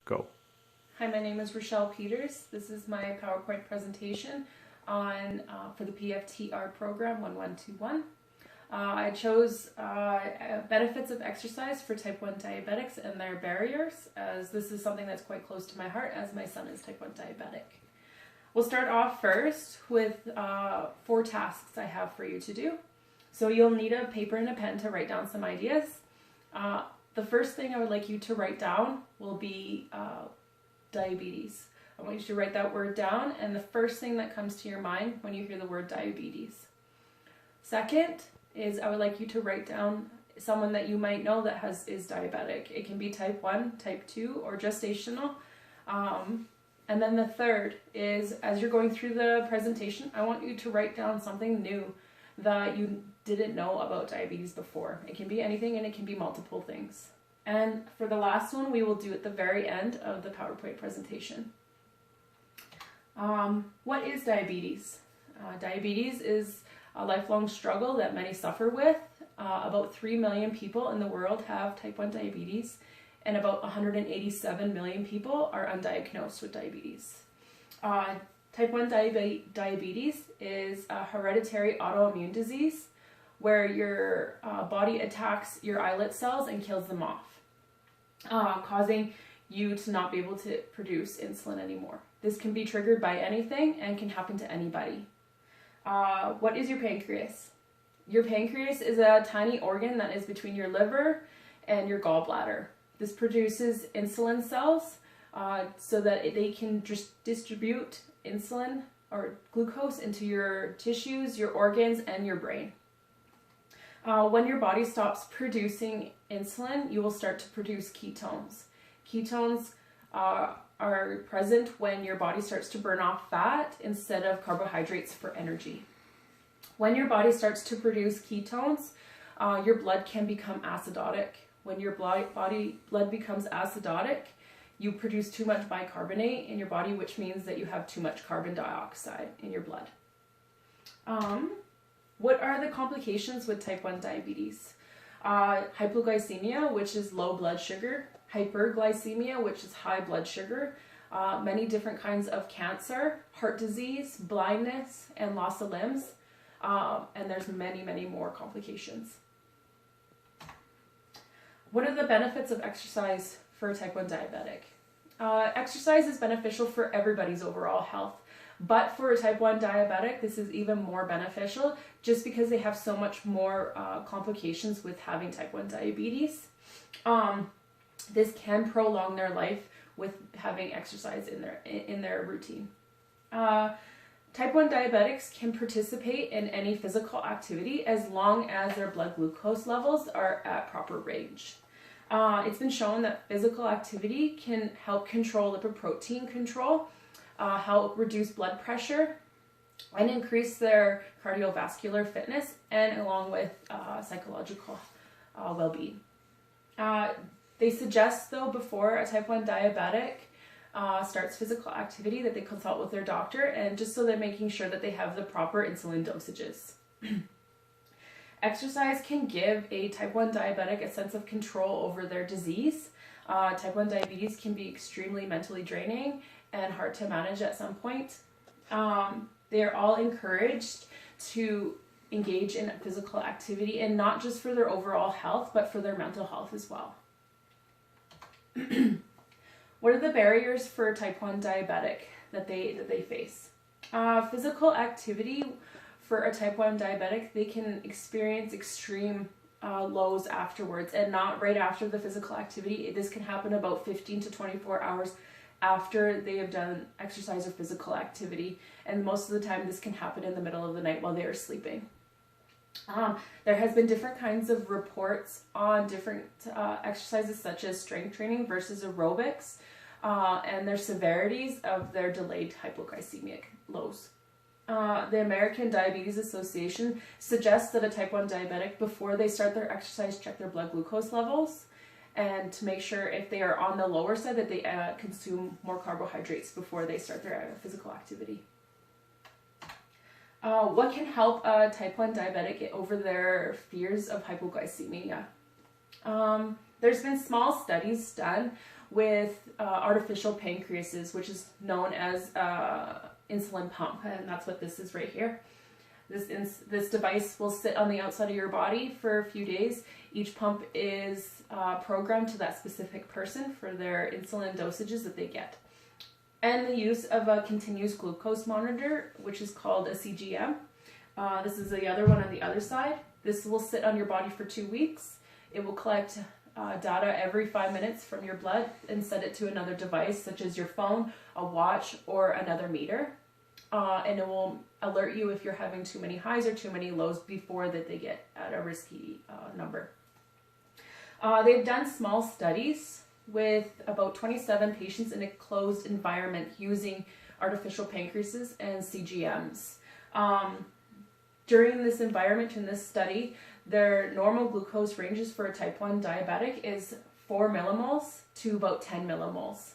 Go. Hi, my name is Richelle Peters. This is my PowerPoint presentation on for the PFTR program 1121. I chose benefits of exercise for type 1 diabetics and their barriers, as this is something that's quite close to my heart as my son is type 1 diabetic. We'll start off first with 4 tasks I have for you to do. So you'll need a paper and a pen to write down some ideas. The first thing I would like you to write down will be diabetes. I want you to write that word down, and the first thing that comes to your mind when you hear the word diabetes. Second is I would like you to write down someone that you might know that is diabetic. It can be type 1, type 2, or gestational. And then the third is, as you're going through the presentation, I want you to write down something new that you didn't know about diabetes before. It can be anything, and it can be multiple things. And for the last one, we will do at the very end of the PowerPoint presentation. What is diabetes? Diabetes is a lifelong struggle that many suffer with. About 3 million people in the world have type 1 diabetes, and about 187 million people are undiagnosed with diabetes. Type 1 diabetes is a hereditary autoimmune disease where your body attacks your islet cells and kills them off, causing you to not be able to produce insulin anymore. This can be triggered by anything and can happen to anybody. What is your pancreas? Your pancreas is a tiny organ that is between your liver and your gallbladder. This produces insulin cells so that they can just distribute insulin or glucose into your tissues, your organs, and your brain. When your body stops producing insulin, you will start to produce ketones. Ketones are present when your body starts to burn off fat instead of carbohydrates for energy. When your body starts to produce ketones, your blood can become acidotic. When your blood becomes acidotic, you produce too much bicarbonate in your body, which means that you have too much carbon dioxide in your blood. What are the complications with type 1 diabetes? Hypoglycemia, which is low blood sugar. Hyperglycemia, which is high blood sugar. Many different kinds of cancer, heart disease, blindness, and loss of limbs. And there's many, many more complications. What are the benefits of exercise for a type 1 diabetic? Exercise is beneficial for everybody's overall health, but for a type 1 diabetic, this is even more beneficial just because they have so much more complications with having type 1 diabetes. This can prolong their life with having exercise in their routine. Type 1 diabetics can participate in any physical activity as long as their blood glucose levels are at proper range. It's been shown that physical activity can help control lipoprotein control, help reduce blood pressure, and increase their cardiovascular fitness, and along with psychological well-being. They suggest, though, before a type 1 diabetic starts physical activity, that they consult with their doctor, and just so they're making sure that they have the proper insulin dosages. Exercise can give a type 1 diabetic a sense of control over their disease. Type 1 diabetes can be extremely mentally draining and hard to manage at some point. They are all encouraged to engage in physical activity, and not just for their overall health, but for their mental health as well. What are the barriers for a type 1 diabetic that they face? Physical activity for a type 1 diabetic, they can experience extreme lows afterwards, and not right after the physical activity. This can happen about 15 to 24 hours after they have done exercise or physical activity, and most of the time this can happen in the middle of the night while they are sleeping. There has been different kinds of reports on different exercises such as strength training versus aerobics, and their severities of their delayed hypoglycemic lows. The American Diabetes Association suggests that a type 1 diabetic, before they start their exercise, check their blood glucose levels, and to make sure if they are on the lower side that they consume more carbohydrates before they start their physical activity. What can help a type 1 diabetic get over their fears of hypoglycemia? There's been small studies done with artificial pancreases, which is known as insulin pump, and that's what this is right here. This device will sit on the outside of your body for a few days. Each pump is programmed to that specific person for their insulin dosages that they get. And the use of a continuous glucose monitor, which is called a CGM. This is the other one on the other side. This will sit on your body for 2 weeks. It will collect data every 5 minutes from your blood and send it to another device, such as your phone, a watch, or another meter. And it will alert you if you're having too many highs or too many lows before that they get at a risky number. They've done small studies with about 27 patients in a closed environment using artificial pancreases and CGMs. During this environment, in this study, their normal glucose ranges for a type 1 diabetic is 4 millimoles to about 10 millimoles.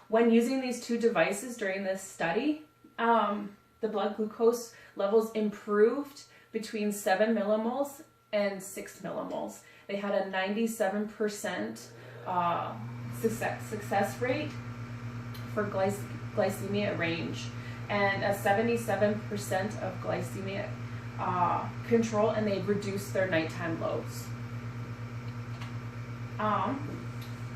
When using these two devices during this study, the blood glucose levels improved between 7 millimoles and 6 millimoles. They had a 97% success rate for glycemia range and a 77% of glycemia control, and they reduced their nighttime lows.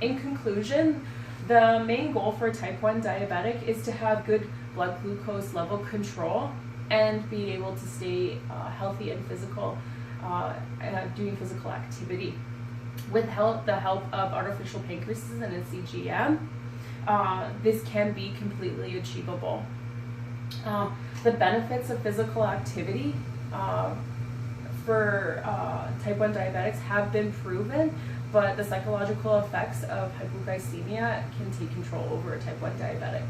In conclusion, the main goal for a type 1 diabetic is to have good blood glucose level control and be able to stay healthy and doing physical activity. With the help of artificial pancreases and a CGM, this can be completely achievable. The benefits of physical activity for type 1 diabetics have been proven, but the psychological effects of hypoglycemia can take control over a type 1 diabetic.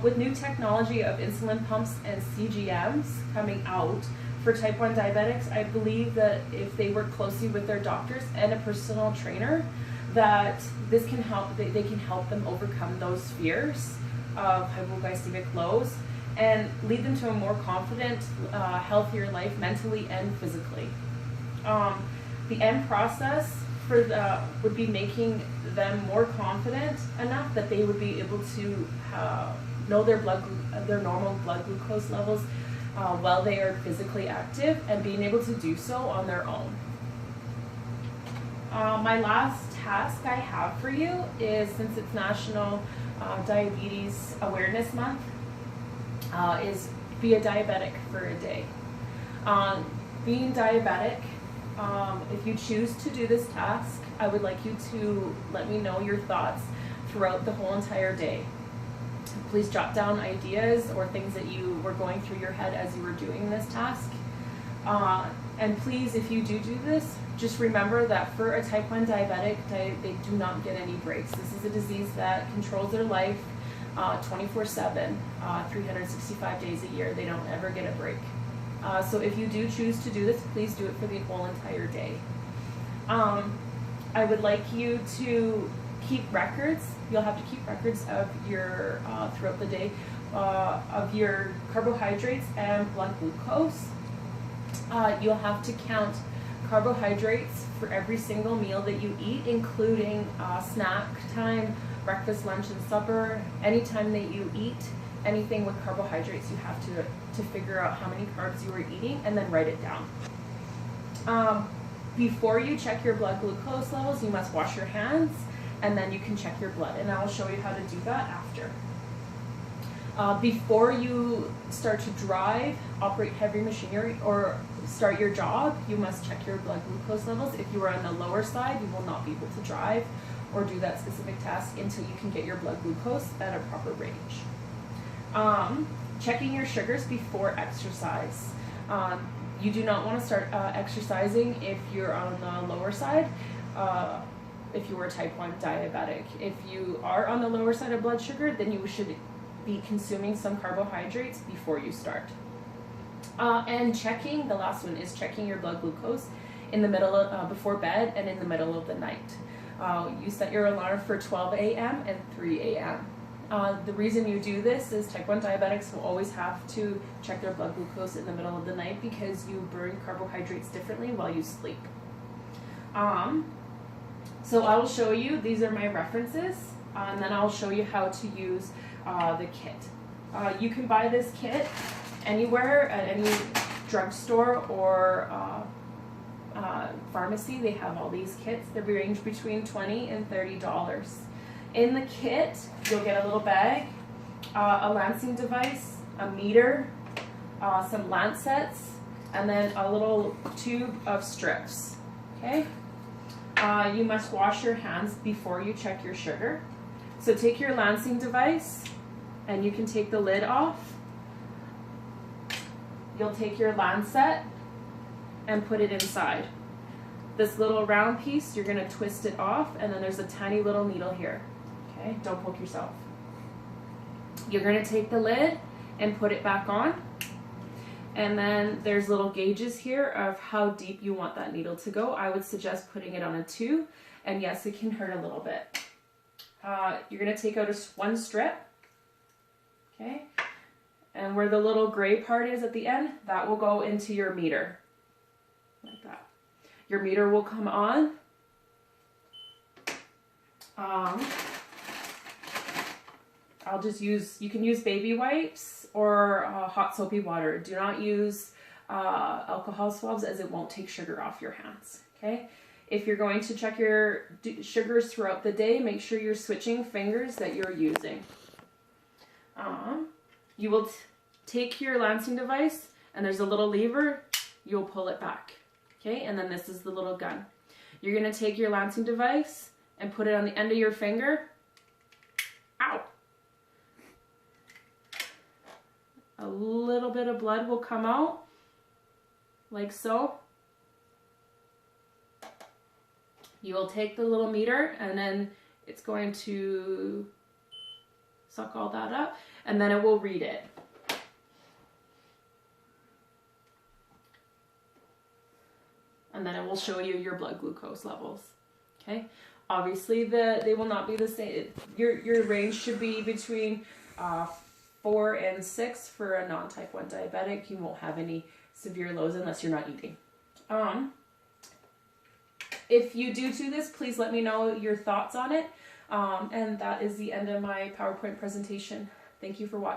With new technology of insulin pumps and CGMs coming out for type 1 diabetics, I believe that if they work closely with their doctors and a personal trainer, that this can help, they can help them overcome those fears of hypoglycemic lows and lead them to a more confident, healthier life mentally and physically. The end process would be making them more confident enough that they would be able to know their normal blood glucose levels while they are physically active and being able to do so on their own. My last task I have for you is, since it's National Diabetes Awareness Month, is be a diabetic for a day. Being diabetic, if you choose to do this task, I would like you to let me know your thoughts throughout the whole entire day. Please jot down ideas or things that you were going through your head as you were doing this task. And please, if you do this, just remember that for a type 1 diabetic, they do not get any breaks. This is a disease that controls their life 24/7, 365 days a year. They don't ever get a break. So if you do choose to do this, please do it for the whole entire day. I would like you to keep records. You'll have to keep records of your, throughout the day, of your carbohydrates and blood glucose. You'll have to count carbohydrates for every single meal that you eat, including snack time, breakfast, lunch, and supper. Anytime that you eat anything with carbohydrates, you have to figure out how many carbs you are eating and then write it down. Before you check your blood glucose levels, you must wash your hands, and then you can check your blood, and I will show you how to do that after. Before you start to drive, operate heavy machinery, or start your job, you must check your blood glucose levels. If you are on the lower side, you will not be able to drive or do that specific task until you can get your blood glucose at a proper range. Checking your sugars before exercise. You do not want to start exercising if you're on the lower side, if you are type 1 diabetic. If you are on the lower side of blood sugar, then you should be consuming some carbohydrates before you start. And the last one is checking your blood glucose in the middle of, before bed and in the middle of the night. You set your alarm for 12 a.m. and 3 a.m. The reason you do this is type 1 diabetics will always have to check their blood glucose in the middle of the night because you burn carbohydrates differently while you sleep. So I will show you, these are my references, and then I'll show you how to use the kit. You can buy this kit anywhere, at any drugstore or pharmacy. They have all these kits. They range between $20 and $30. In the kit, you'll get a little bag, a lancing device, a meter, some lancets, and then a little tube of strips. Okay? You must wash your hands before you check your sugar. So take your lancing device, and you can take the lid off. You'll take your lancet and put it inside. This little round piece, you're going to twist it off, and then there's a tiny little needle here. Okay, don't poke yourself. You're going to take the lid and put it back on, and then there's little gauges here of how deep you want that needle to go. I would suggest putting it on a 2, and yes, it can hurt a little bit. You're going to take out one strip, okay, and where the little gray part is at the end, that will go into your meter, like that. Your meter will come on. I'll just use, you can use baby wipes or hot soapy water. Do not use alcohol swabs, as it won't take sugar off your hands, okay? If you're going to check your sugars throughout the day, make sure you're switching fingers that you're using. You will take your lancing device, and there's a little lever, you'll pull it back, okay? And then this is the little gun. You're gonna take your lancing device and put it on the end of your finger. Ow! A little bit of blood will come out, like so. You will take the little meter, and then it's going to suck all that up, and then it will read it. And then it will show you your blood glucose levels. Okay, obviously they will not be the same. Your range should be between 4 and 6 for a non-type 1 diabetic. You won't have any severe lows unless you're not eating. If you do this, please let me know your thoughts on it. And that is the end of my PowerPoint presentation. Thank you for watching.